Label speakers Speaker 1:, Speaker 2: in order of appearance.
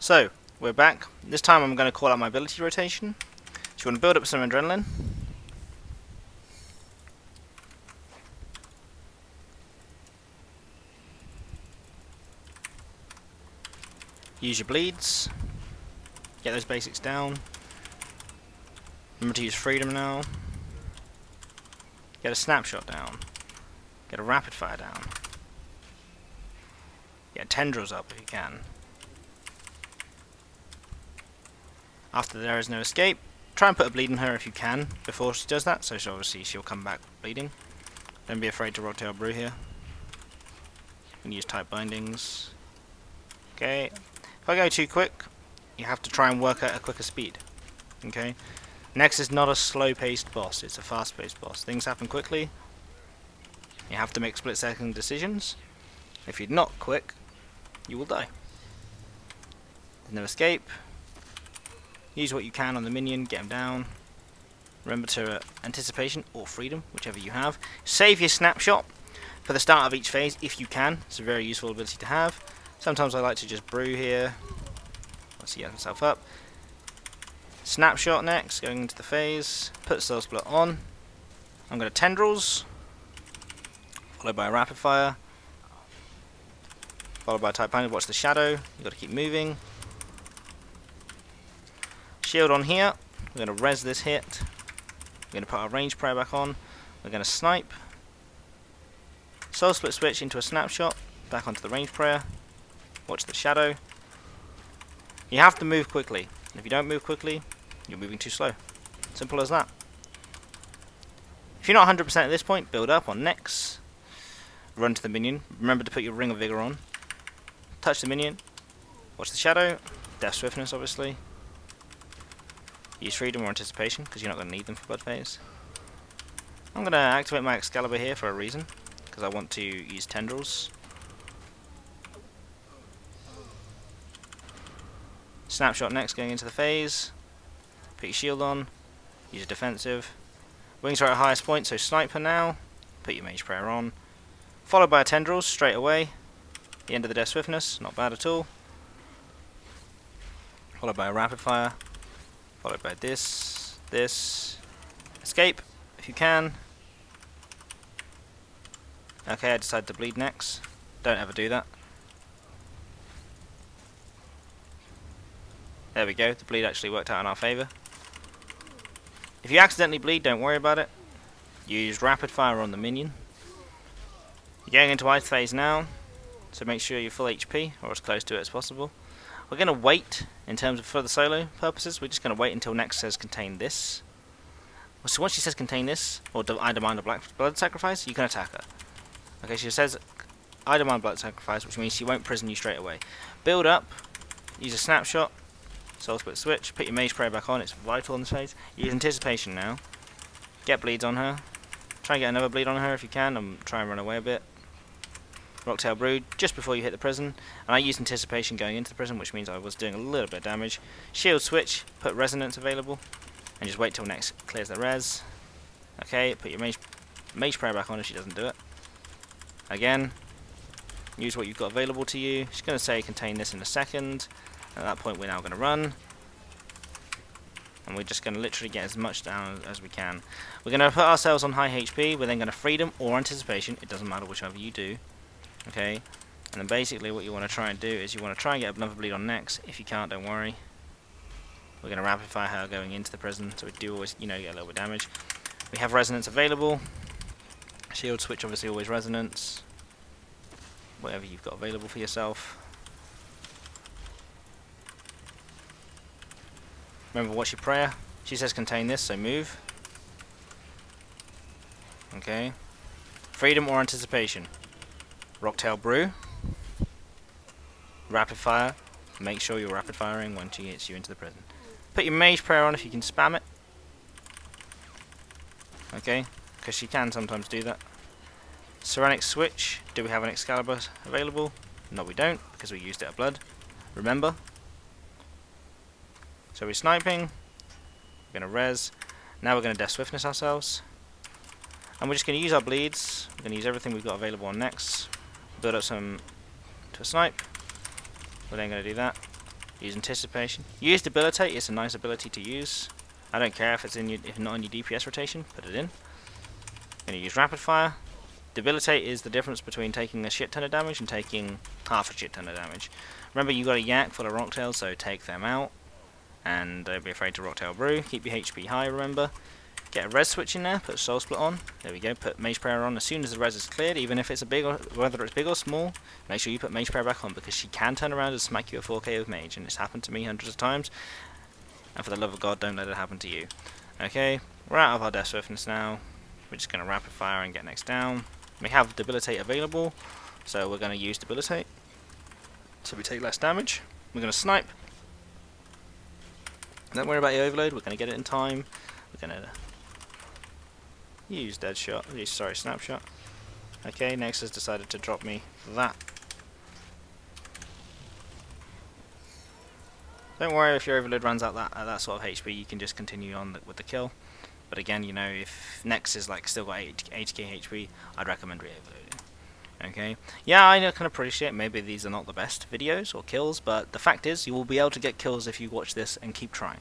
Speaker 1: So, we're back. This time I'm going to call out my ability rotation. So you want to build up some adrenaline. Use your bleeds. Get those basics down. Remember to use freedom now. Get a snapshot down. Get a rapid fire down. Get tendrils up if you can. After there is no escape, try and put a bleed in her if you can before she does that, so obviously she'll come back bleeding. Don't be afraid to rocktail brew here. You can use tight bindings. Okay, if I go too quick, you have to try and work at a quicker speed. Okay, next is not a slow-paced boss, it's a fast-paced boss. Things happen quickly. You have to make split-second decisions. If you're not quick, you will die. There's no escape. Use what you can on the minion, get him down. Remember to anticipation or freedom, whichever you have. Save your snapshot for the start of each phase if you can. It's a very useful ability to have. Sometimes I like to just brew here. Let's see, get myself up. Snapshot next, going into the phase. Put Soul Split on. I'm going to tendrils, followed by a rapid fire, followed by a tight binding. Watch the shadow. You've got to keep moving. Shield on here. We're going to res this hit. We're going to put our range prayer back on. We're going to snipe. Soul Split switch into a snapshot. Back onto the range prayer. Watch the shadow. You have to move quickly. If you don't move quickly, you're moving too slow. Simple as that. If you're not 100% at this point, build up on next. Run to the minion. Remember to put your Ring of Vigor on. Touch the minion. Watch the shadow. Death Swiftness, obviously. Use freedom or anticipation, because you're not going to need them for blood phase. I'm going to activate my Excalibur here for a reason, because I want to use tendrils. Snapshot next, going into the phase. Put your shield on. Use a defensive. Wings are at highest point, so snipe her now. Put your mage prayer on. Followed by a tendrils straight away. The end of the death swiftness, not bad at all. Followed by a rapid fire. Followed by this. Escape, if you can. Okay, I decided to bleed next. Don't ever do that. There we go, the bleed actually worked out in our favour. If you accidentally bleed, don't worry about it. Use rapid fire on the minion. You're going into ice phase now, so make sure you're full HP, or as close to it as possible. We're going to wait, in terms of for the solo purposes, we're just going to wait until next says contain this. So once she says contain this, or I demand a black blood sacrifice, you can attack her. Okay, she says I demand blood sacrifice, which means she won't prison you straight away. Build up, use a snapshot, soul split switch, put your mage prayer back on, it's vital in this phase. Use anticipation now. Get bleeds on her. Try and get another bleed on her if you can, and try and run away a bit. Rocktail Brood just before you hit the prison, and I used anticipation going into the prison, which means I was doing a little bit of damage. Shield switch, put resonance available, and just wait till next clears the res. Okay, put your mage prayer back on if she doesn't do it. Again, use what you've got available to you. She's going to say contain this in a second, and at that point we're now going to run. And we're just going to literally get as much down as we can. We're going to put ourselves on high HP, we're then going to freedom or anticipation, it doesn't matter whichever you do. Okay, and then basically what you want to try and do is you want to try and get another bleed on next. If you can't, don't worry. We're going to rapid fire her going into the prison, so we do always, get a little bit of damage. We have resonance available. Shield switch, obviously always resonance. Whatever you've got available for yourself. Remember, what's your prayer? She says contain this, so move. Okay. Freedom or anticipation. Rocktail Brew. Rapid fire. Make sure you're rapid firing when she gets you into the prison. Put your mage prayer on if you can spam it. Okay, because she can sometimes do that. Ceramic switch. Do we have an Excalibur available? No, we don't, because we used it at blood. Remember. So we're sniping. We're going to res. Now we're going to death swiftness ourselves. And we're just going to use our bleeds. We're going to use everything we've got available on next. Build up some to a snipe. We're then going to do that. Use Anticipation. Use Debilitate, it's a nice ability to use. I don't care if it's if not in your DPS rotation, put it in. Gonna use Rapid Fire. Debilitate is the difference between taking a shit ton of damage and taking half a shit ton of damage. Remember, you got a yak full of Rocktails, so take them out. And don't be afraid to Rocktail Brew. Keep your HP high, remember. Get a res switch in there, put Soul Split on. There we go, put Mage Prayer on as soon as the res is cleared, even if it's whether it's big or small, make sure you put Mage Prayer back on, because she can turn around and smack you a 4k with Mage, and it's happened to me hundreds of times. And for the love of God, don't let it happen to you. Okay, we're out of our Death Swiftness now. We're just going to Rapid Fire and get next down. We have Debilitate available, so we're going to use Debilitate. So we take less damage. We're going to Snipe. Don't worry about your Overload, we're going to get it in time. We're going to use Snapshot. Okay, Nex has decided to drop me that. Don't worry if your Overload runs out at that sort of HP, you can just continue on with the kill. But again, you know, if Nex is like still got 8k HP, I'd recommend re-overloading. Okay, yeah, I can appreciate maybe these are not the best videos or kills, but the fact is you will be able to get kills if you watch this and keep trying.